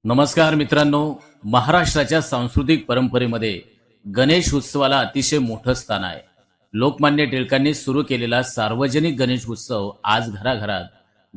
नमस्कार मित्रांनो, महाराष्ट्राच्या सांस्कृतिक परंपरेमध्ये गणेश उत्सवाला अतिशय मोठं स्थान आहे. लोकमान्य टिळकांनी सुरू केलेला सार्वजनिक गणेश उत्सव आज घराघरात,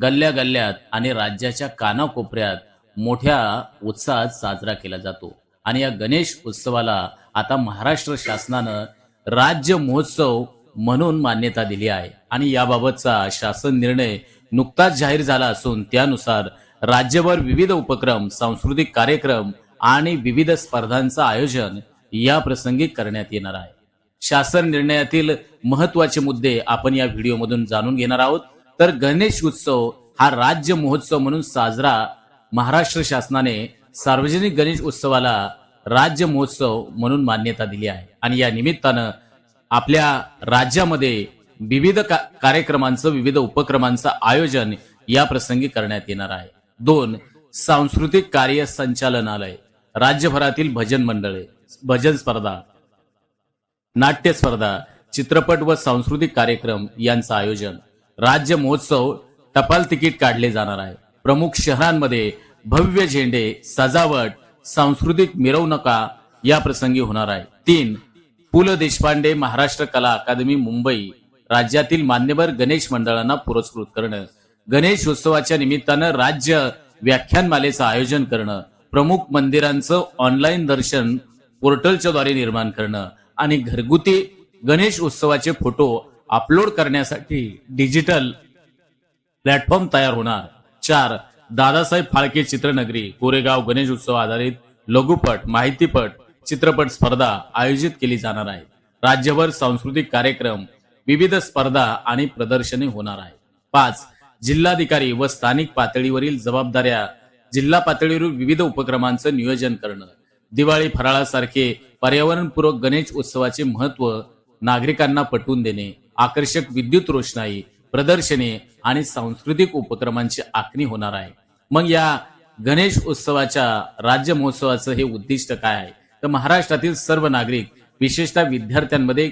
गल्ल्या-गल्ल्यात आणि राज्याच्या कानाकोपऱ्यात मोठ्या उत्साहात साजरा केला जातो. आणि या गणेश उत्सवाला आता महाराष्ट्र शासनानं राज्य महोत्सव म्हणून मान्यता दिली आहे. आणि याबाबतचा शासन निर्णय नुकताच जाहीर झाला असून त्यानुसार राज्यभर विविध उपक्रम, सांस्कृतिक कार्यक्रम आणि विविध स्पर्धांचं आयोजन या प्रसंगी करण्यात येणार आहे. शासन निर्णयातील महत्त्वाचे मुद्दे आपण या व्हिडिओमधून जाणून घेणार आहोत. तर गणेश उत्सव हा राज्य महोत्सव म्हणून साजरा महाराष्ट्र शासनाने सार्वजनिक गणेश उत्सवाला राज्य महोत्सव म्हणून मान्यता दिली आहे. आणि या निमित्तानं आपल्या राज्यामध्ये विविध कार्यक्रमांचं, विविध उपक्रमांचं आयोजन या प्रसंगी करण्यात येणार आहे. 2. सांस्कृतिक कार्य संचालनालय, राज्यभरातील भजन मंडळे, भजन स्पर्धा, नाट्य स्पर्धा, चित्रपट व सांस्कृतिक कार्यक्रम यांचं आयोजन. राज्य महोत्सव टपाल तिकीट काढले जाणार आहे. प्रमुख शहरांमध्ये भव्य झेंडे, सजावट, सांस्कृतिक मिरवणुका या प्रसंगी होणार आहे. 3. पु ल देशपांडे महाराष्ट्र कला अकादमी मुंबई राज्यातील मान्यवर गणेश मंडळांना पुरस्कृत करणं. गणेश उत्सवाच्या निमित्तानं राज्य व्याख्यानमालेचं आयोजन करणं, प्रमुख मंदिरांचं ऑनलाईन दर्शन पोर्टलच्या द्वारे निर्माण करणं आणि घरगुती गणेश उत्सवाचे फोटो अपलोड करण्यासाठी डिजिटल प्लॅटफॉर्म तयार होणार. 4. दादासाहेब फाळके चित्रनगरी कोरेगाव गणेश उत्सव आधारित लघुपट, माहितीपट, चित्रपट स्पर्धा आयोजित केली जाणार आहे. राज्यभर सांस्कृतिक कार्यक्रम, विविध स्पर्धा आणि प्रदर्शने होणार आहे. 5. जिल्हाधिकारी व स्थानिक पातळीवरील जबाबदाऱ्या, जिल्हा पातळीवरील विविध उपक्रमांचं नियोजन करणं. दिवाळी फराळासारखे पर्यावरणपूरक गणेश उत्सवाचे महत्त्व नागरिकांना पटवून देणे, आकर्षक विद्युत रोषणाई, प्रदर्शने आणि सांस्कृतिक उपक्रमांची आखणी होणार आहे. मग या गणेश उत्सवाच्या राज्य महोत्सवाचं हे उद्दिष्ट काय आहे? तर महाराष्ट्रातील सर्व नागरिक, विशेषतः विद्यार्थ्यांमध्ये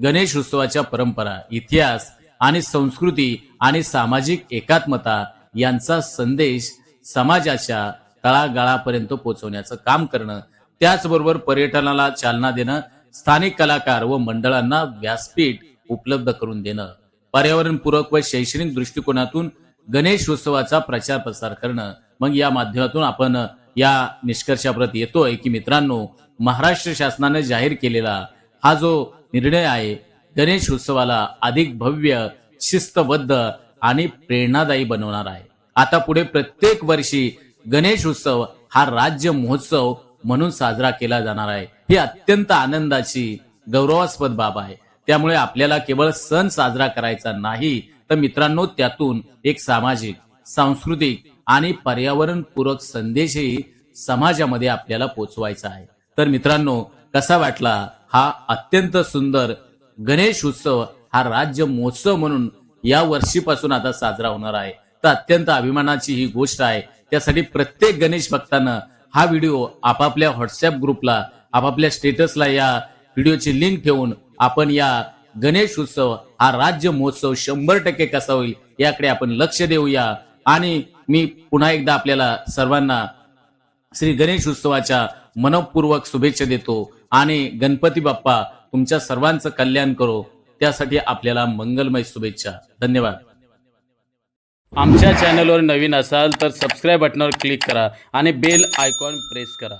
गणेश उत्सवाच्या परंपरा, इतिहास आणि संस्कृती आणि सामाजिक एकात्मता यांचा संदेश समाजाच्या तळागाळापर्यंत पोहोचवण्याचं काम करणं. त्याचबरोबर पर्यटनाला चालना देणं, स्थानिक कलाकार व मंडळांना व्यासपीठ उपलब्ध करून देणं, पर्यावरणपूरक व शैक्षणिक दृष्टिकोनातून गणेश उत्सवाचा प्रचार प्रसार करणं. मग या माध्यमातून आपण या निष्कर्षाप्रत येतोय की मित्रांनो, महाराष्ट्र शासनाने जाहीर केलेला हा जो निर्णय आहे, गणेश उत्सवाला अधिक भव्य, शिस्तबद्ध आणि प्रेरणादायी बनवणार आहे. आता पुढे प्रत्येक वर्षी गणेश उत्सव हा राज्य महोत्सव म्हणून साजरा केला जाणार आहे. ही अत्यंत आनंदाची, गौरवास्पद बाब आहे. त्यामुळे आपल्याला केवळ सण साजरा करायचा नाही, तर मित्रांनो त्यातून एक सामाजिक, सांस्कृतिक आणि पर्यावरणपूरक संदेशही समाजामध्ये आपल्याला पोहोचवायचा आहे. तर मित्रांनो, कसा वाटला हा अत्यंत सुंदर गणेश उत्सव हा राज्य महोत्सव म्हणून या वर्षीपासून आता साजरा होणार आहे? तर अत्यंत अभिमानाची ही गोष्ट आहे. त्यासाठी प्रत्येक गणेश भक्तांना हा व्हिडिओ आपापल्या व्हॉट्सअप ग्रुपला, आपापल्या स्टेटसला या व्हिडिओची लिंक ठेवून आपण या गणेश उत्सव हा राज्य महोत्सव 100% कसा होईल याकडे आपण लक्ष देऊया. आणि मी पुन्हा एकदा आपल्याला सर्वांना श्री गणेश उत्सवाच्या मनपूर्वक शुभेच्छा देतो. आणि गणपती बाप्पा तुमच्या सर्वांचं कल्याण करो, त्यासाठी आपल्याला मंगलमय शुभेच्छा. धन्यवाद. आमच्या चॅनलवर नवीन असाल तर सबस्क्राईब बटनावर क्लिक करा आणि बेल आयकॉन प्रेस करा.